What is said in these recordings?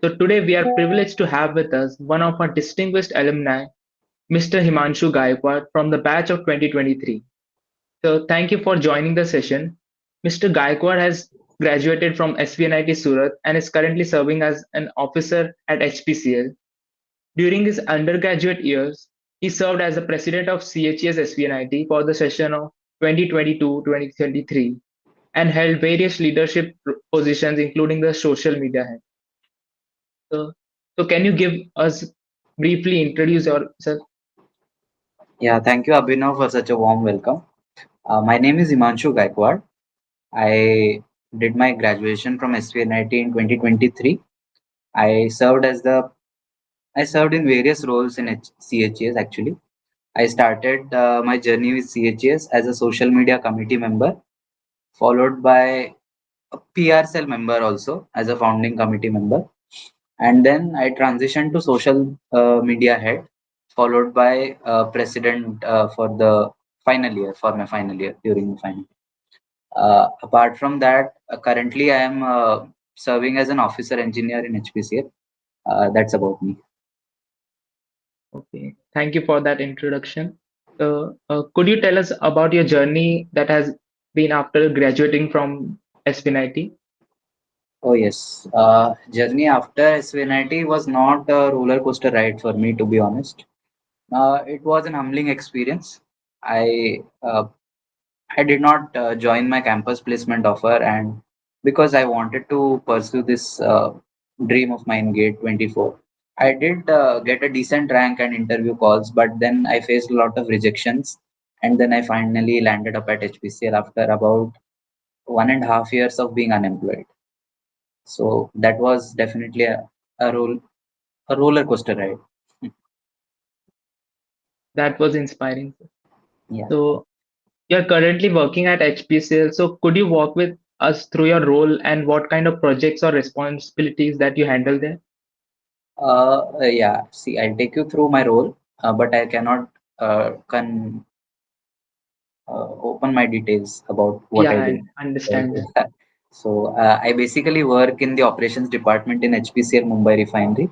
So today we are privileged to have with us one of our distinguished alumni, Mr. Himanshu Gaikwad from the batch of 2023. So thank you for joining the session. Mr. Gaikwad has graduated from SVNIT Surat and is currently serving as an officer at HPCL. During his undergraduate years, he served as the president of CHES SVNIT for the session of 2022-2023 and held various leadership positions, including the social media head. So, so can you give us briefly introduce yourself? Yeah, thank you, Abhinav, for such a warm welcome. My name is Himanshu Gaikwad. I did my graduation from SVNIT in 2023. I served as the I served in various roles in CHES actually. I started my journey with CHES as a social media committee member, followed by a PR cell member also as a founding committee member, and then I transitioned to social media head, followed by president for my final year during the final. Apart from that, currently I am serving as an officer engineer in HPCL. That's about me. Okay, thank you for that introduction. Could you tell us about your journey that has been after graduating from SPNIT? Oh yes, journey after SVNIT was not a roller coaster ride for me, to be honest. It was an humbling experience. I I did not join my campus placement offer, and because I wanted to pursue this dream of mine, Gate 24. I did get a decent rank and interview calls, but then I faced a lot of rejections, and then I finally landed up at HPCL after about 1.5 years of being unemployed. So that was definitely a, roll, a roller coaster ride. That was inspiring. Yeah. So you're currently working at HPCL. So could you walk with us through your role and what kind of projects or responsibilities that you handle there? Yeah. See, I'll take you through my role, but I cannot open my details about what Yeah, I I do. Right? understand that. So I basically work in the operations department in HPCL Mumbai Refinery.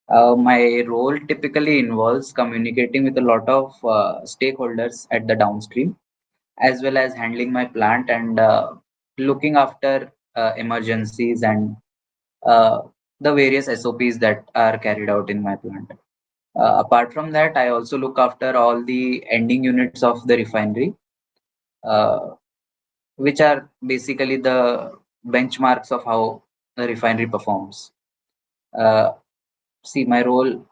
My role typically involves communicating with a lot of stakeholders at the downstream, as well as handling my plant and looking after emergencies and uh, the various SOPs that are carried out in my plant. Apart from that, I also look after all the ending units of the refinery, uh, which are basically the benchmarks of how the refinery performs. Uh, See, my role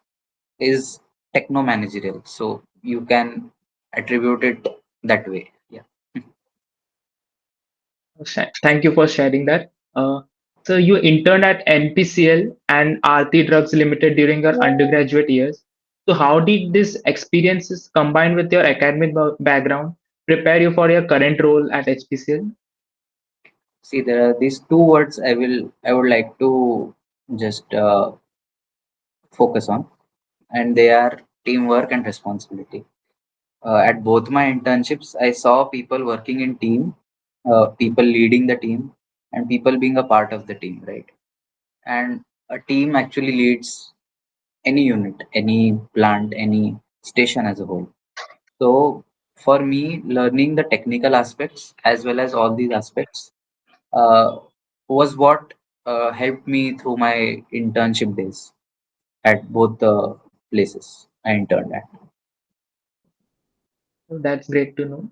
is techno managerial, so you can attribute it that way. Yeah. Thank you for sharing that. So you interned at NPCL and Aarti Drugs Limited during your undergraduate years. So how did these experiences combined with your academic background prepare you for your current role at HPCL? See, there are these two words I would like to just focus on, and they are teamwork and responsibility. At both my internships, I saw people working in team, people leading the team, and people being a part of the team, right? And a team actually leads any unit, any plant, any station as a whole. So for me, learning the technical aspects as well as all these aspects uh, was what helped me through my internship days at both the places I interned at. That's great to know.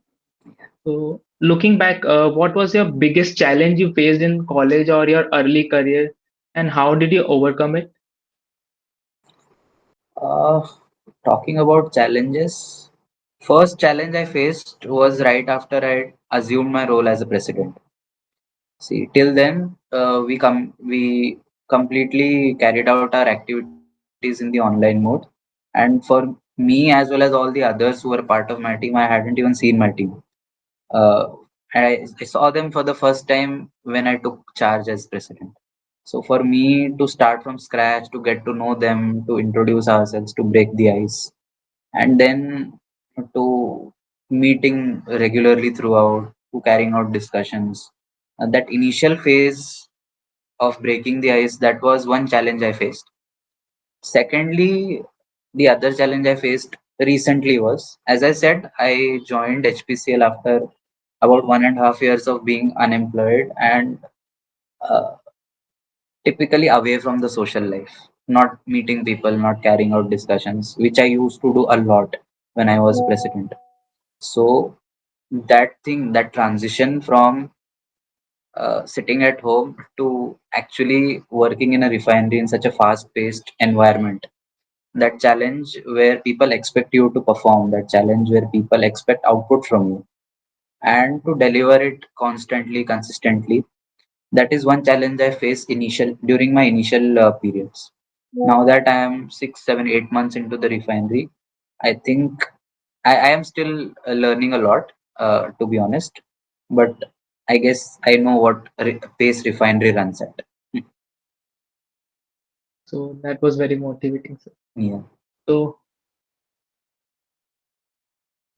So looking back, what was your biggest challenge you faced in college or your early career, and how did you overcome it? Uh, Talking about challenges, first challenge I faced was right after I assumed my role as a president. See, till then, we completely carried out our activities in the online mode, and for me as well as all the others who were part of my team, I hadn't even seen my team. Uh, I saw them for the first time when I took charge as president. So for me to start from scratch, to get to know them, to introduce ourselves, to break the ice, and then to meeting regularly throughout, to carrying out discussions. That initial phase of breaking the ice. That was one challenge I faced. Secondly, the other challenge I faced recently was, as I said, I joined HPCL after about 1.5 years of being unemployed and uh, typically away from the social life, not meeting people, not carrying out discussions, which I used to do a lot when I was president. So that thing, that transition from sitting at home to actually working in a refinery in such a fast-paced environment, that challenge where people expect you to perform, that challenge where people expect output from you, and to deliver it constantly, consistently, that is one challenge I faced initial during my initial periods. Now that I am 6, 7, 8 months into the refinery, I think I am still learning a lot, to be honest. But I guess I know what pace refinery runs at. So that was very motivating, sir. Yeah. So,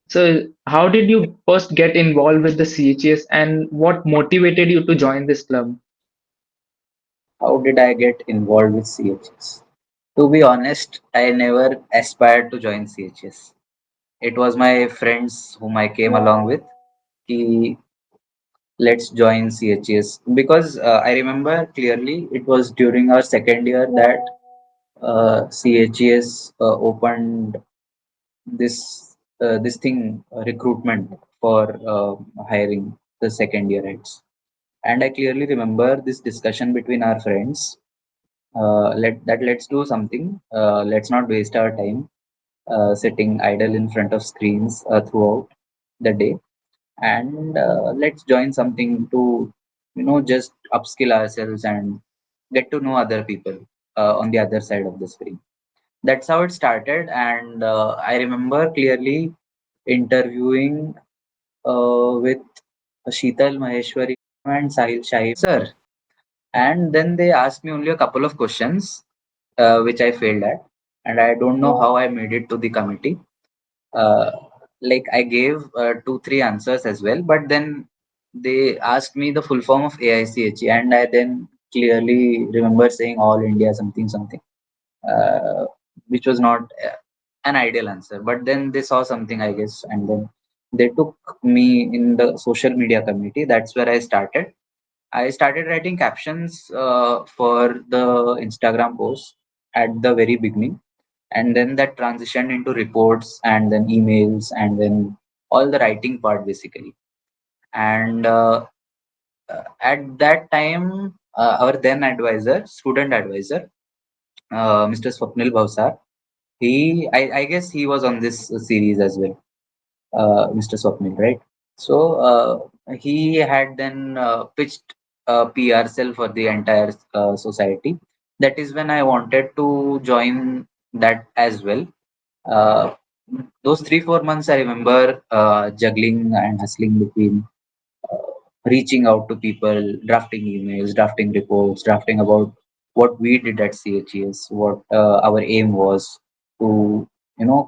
so how did you first get involved with the CHS and what motivated you to join this club? How did I get involved with CHS? To be honest, I never aspired to join CHS. It was my friends whom I came along with. Ki, let's join CHS because I remember clearly it was during our second year that CHS opened this thing recruitment for hiring the second year heads. And I clearly remember this discussion between our friends. Let's do something. Let's not waste our time sitting idle in front of screens throughout the day, and let's join something to just upskill ourselves and get to know other people on the other side of the screen. That's how it started, and I remember clearly interviewing with Sheetal Maheshwari and Sahil Shahi sir, and then they asked me only a couple of questions which I failed at, and I don't know how I made it to the committee. uh, like I gave 2 3 answers as well, but then they asked me the full form of AIChE, and I then clearly remember saying All India something something, uh, which was not an ideal answer. But then they saw something, I guess, and then they took me in the social media committee. That's where I started. I started writing captions for the Instagram posts at the very beginning, and then that transitioned into reports and then emails and then all the writing part basically. And at that time, our then advisor, student advisor, Mr. Swapnil Bhavsar, I guess he was on this series as well, Mr. Swapnil, right? So he had then pitched a PR cell for the entire society. That is when I wanted to join that as well. uh, those 3 4 months I remember juggling and hustling between uh, reaching out to people, drafting emails, drafting reports, drafting about what we did at CHES, what our aim was to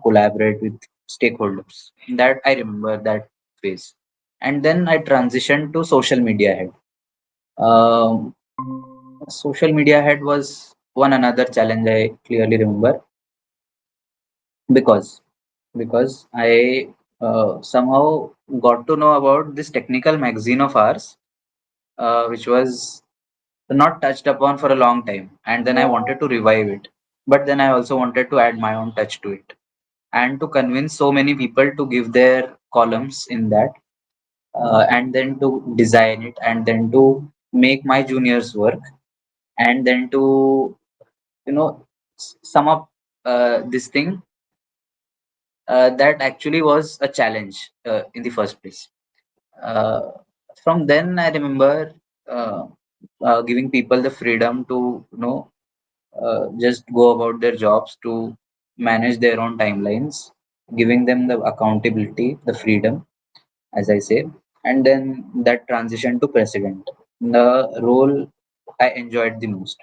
collaborate with stakeholders. That I remember that phase, and then I transitioned to social media head. Um, Social media head was one another challenge I clearly remember because I somehow got to know about this technical magazine of ours, which was not touched upon for a long time. And then I wanted to revive it. But then I also wanted to add my own touch to it and to convince so many people to give their columns in that, and then to design it, and then to make my juniors work, and then to, sum up this thing that actually was a challenge in the first place. Uh, from then, I remember uh, giving people the freedom to, just go about their jobs, to manage their own timelines, giving them the accountability, the freedom, as I say, and then that transition to president, the role I enjoyed the most.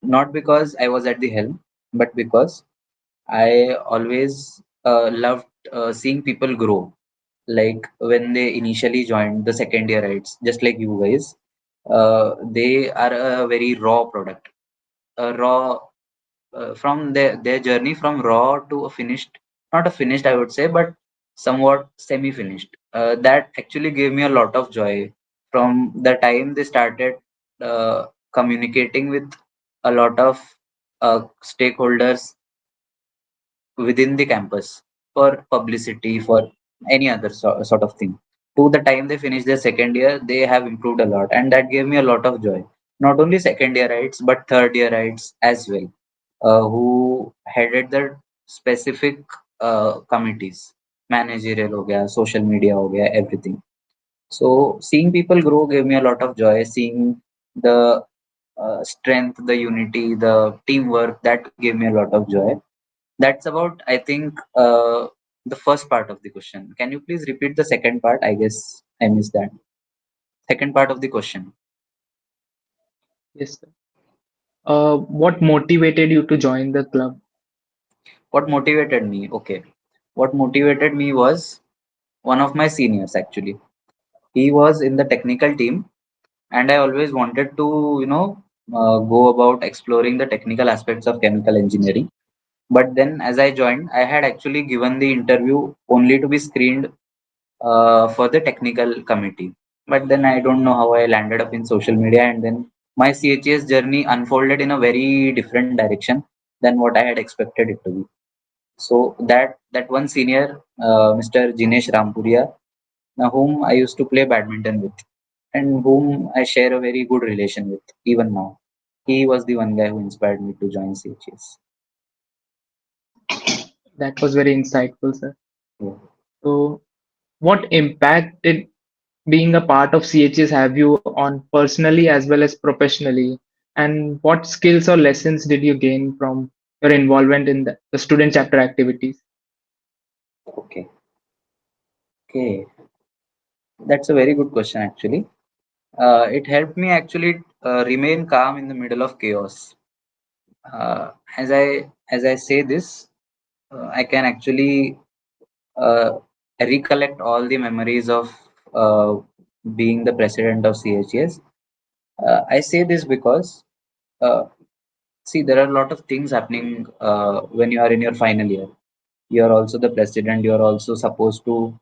Not because I was at the helm, but because I always loved seeing people grow. Like when they initially joined the second year, right? Just like you guys. they are a very raw product, a raw from their journey from raw to a finished, not a finished, I would say, but somewhat semi-finished. That actually gave me a lot of joy from the time they started communicating with a lot of stakeholders within the campus for publicity, for any other sort of thing. To the time they finish their second year, they have improved a lot, and that gave me a lot of joy. Not only second yearites, but third yearites as well, who headed the specific committees, managerial हो गया, social media हो गया, everything. So seeing people grow gave me a lot of joy. Seeing the strength, the unity, the teamwork, that gave me a lot of joy. That's about, I think, the first part of the question. Can you please repeat the second part? I guess I missed that. Second part of the question. Yes, sir. What motivated you to join the club? What motivated me? Okay. What motivated me was one of my seniors actually. He was in the technical team, and I always wanted to, go about exploring the technical aspects of chemical engineering. But then, as I joined, I had actually given the interview only to be screened for the technical committee. But then I don't know how I landed up in social media, and then my CHS journey unfolded in a very different direction than what I had expected it to be. So that one senior, Mr. Jinesh Rampuria, whom I used to play badminton with, and whom I share a very good relation with even now. He was the one guy who inspired me to join CHS. That was very insightful, sir. Yeah. So, what impact did being a part of CHS have you on personally as well as professionally? And what skills or lessons did you gain from your involvement in the student chapter activities? Okay. Okay. That's a very good question actually. It helped me actually remain calm in the middle of chaos. As I say this, I can actually uh, recollect all the memories of uh, being the president of CHS. I say this because, uh, see, there are a lot of things happening when you are in your final year. You are also the president. You are also supposed to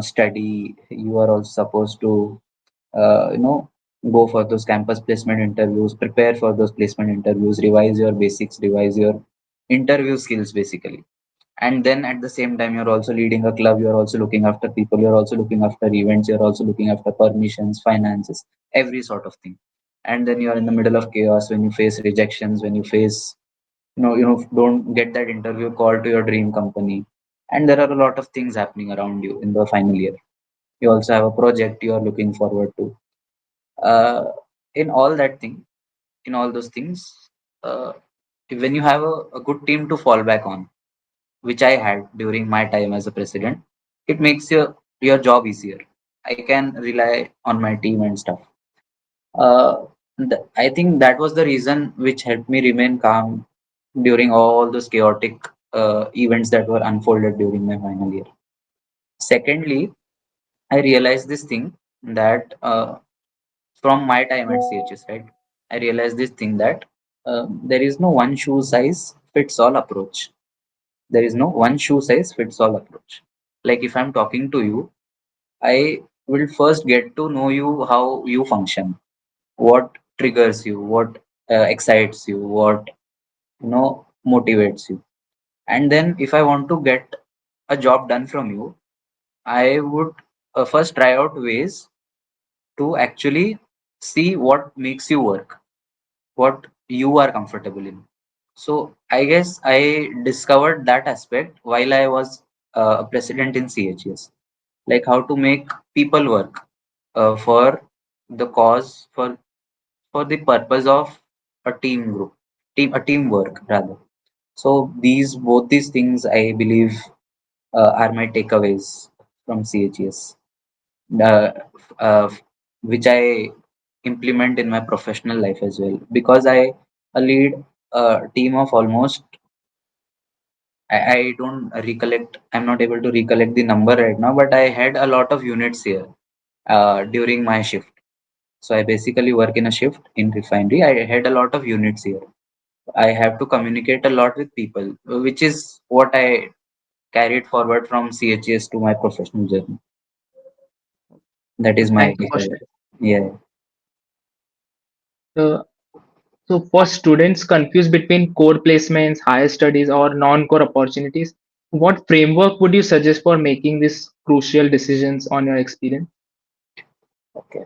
study. You are also supposed to, uh, you know, go for those campus placement interviews, prepare for those placement interviews, revise your basics, revise your interview skills, basically. And then at the same time, you're also leading a club, you're also looking after people, you're also looking after events, you're also looking after permissions, finances, every sort of thing. And then you're in the middle of chaos when you face rejections, when you face, don't get that interview call to your dream company. And there are a lot of things happening around you in the final year. You also have a project you are looking forward to. uh, in all that thing, in all those things, uh, when you have a good team to fall back on, which I had during my time as a president, it makes your job easier. I can rely on my team and stuff. Uh, I think that was the reason which helped me remain calm during all those chaotic events that were unfolded during my final year. Secondly, I realized this thing that from my time at CHS, right? I realized this thing that there is no one shoe size fits all approach. There is no one shoe size fits all approach. Like if I'm talking to you, I will first get to know you, how you function, what triggers you, what excites you, what motivates you. And then if I want to get a job done from you, I would first try out ways to actually see what makes you work, what you are comfortable in. So I guess I discovered that aspect while I was a president in CHS, like how to make people work for the cause, for the purpose of a team group, teamwork rather. So both these things I believe are my takeaways from CHS, uh, uh, which I implement in my professional life as well, because I lead a team of almost, I don't recollect, I'm not able to recollect the number right now, but I had a lot of units here during my shift. So I basically work in a shift in refinery. I had a lot of units here. I have to communicate a lot with people, which is what I carried forward from CHS to my professional journey. That is my Thank you for sharing. yeah. So, so for students confused between core placements, higher studies, or non-core opportunities, what framework would you suggest for making these crucial decisions on your experience? Okay.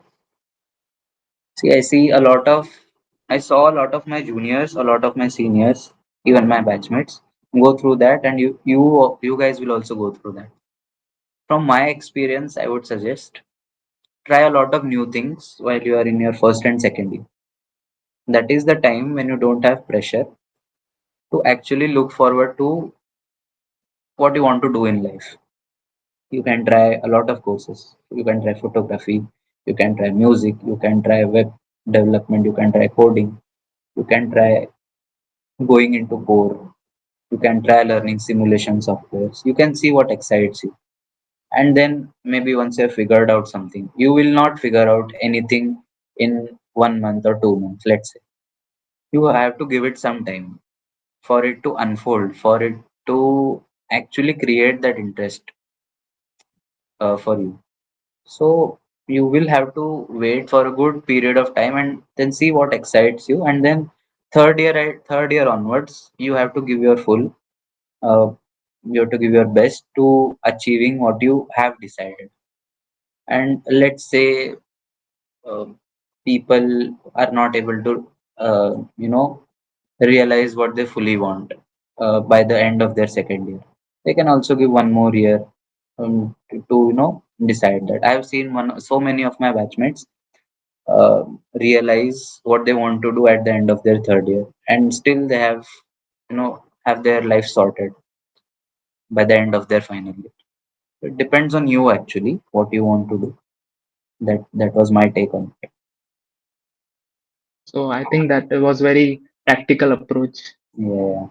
See, I saw a lot of my juniors, a lot of my seniors, even my batchmates go through that, and you guys will also go through that. From my experience, I would suggest try a lot of new things while you are in your first and second year. That is the time when you don't have pressure to actually look forward to what you want to do in life. You can try a lot of courses. You can try photography, you can try music, you can try web development, you can try coding, you can try going into core, you can try learning simulation softwares. You can see what excites you. And then maybe once you have figured out something, you will not figure out anything in 1 month or 2 months, let's say. You have to give it some time for it to unfold, for it to actually create that interest for you. So you will have to wait for a good period of time and then see what excites you. And then third year onwards, you have to give your full, uh, you have to give your best to achieving what you have decided. And let's say uh, people are not able to, you know, realize what they fully want by the end of their second year. They can also give one more year to decide that. I have seen so many of my batchmates uh, realize what they want to do at the end of their third year, and still they have have their life sorted by the end of their final year. It depends on you actually what you want to do. That was my take on it. So I think that was very practical approach. Yeah.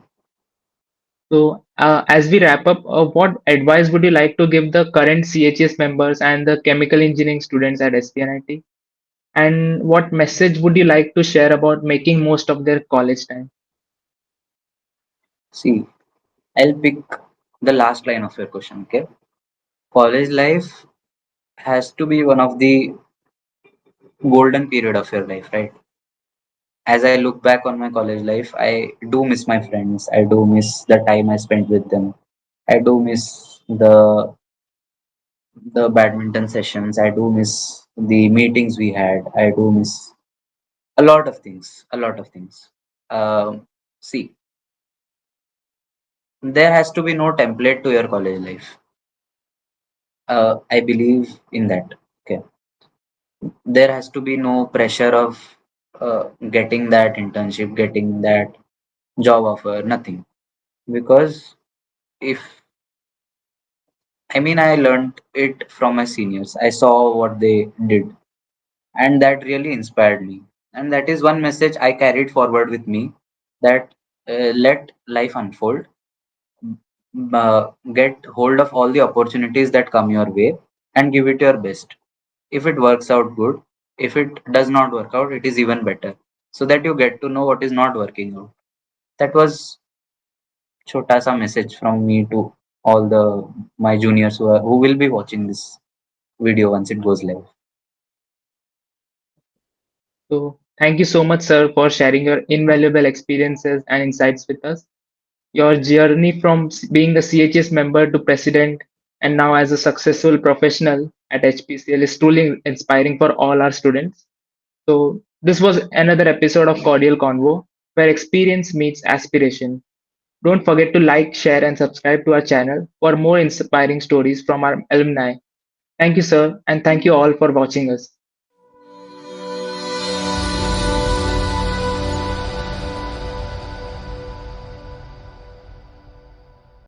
So as we wrap up, what advice would you like to give the current CHS members and the chemical engineering students at SPNIT? And what message would you like to share about making most of their college time? See, I'll pick the last line of your question. Okay. College life has to be one of the golden period of your life, right? As I look back on my college life, I do miss my friends. I do miss the time I spent with them. I do miss the badminton sessions. I do miss the meetings we had. I do miss a lot of things. A lot of things. See, there has to be no template to your college life. I believe in that. Okay, there has to be no pressure of getting that internship, getting that job offer, nothing. Because if I mean, I learned it from my seniors. I saw what they did, and that really inspired me. And that is one message I carried forward with me, that let life unfold, get hold of all the opportunities that come your way, and give it your best. If it works out, good. If it does not work out, it is even better, so that you get to know what is not working out. That was chota sa message from me to all the my juniors who will be watching this video once it goes live. So thank you so much, sir, for sharing your invaluable experiences and insights with us. Your journey from being the CHS member to president and now as a successful professional at HPCL is truly inspiring for all our students. So, this was another episode of Cordial Convo, where experience meets aspiration. Don't forget to like, share, and subscribe to our channel for more inspiring stories from our alumni. Thank you, sir, and thank you all for watching us.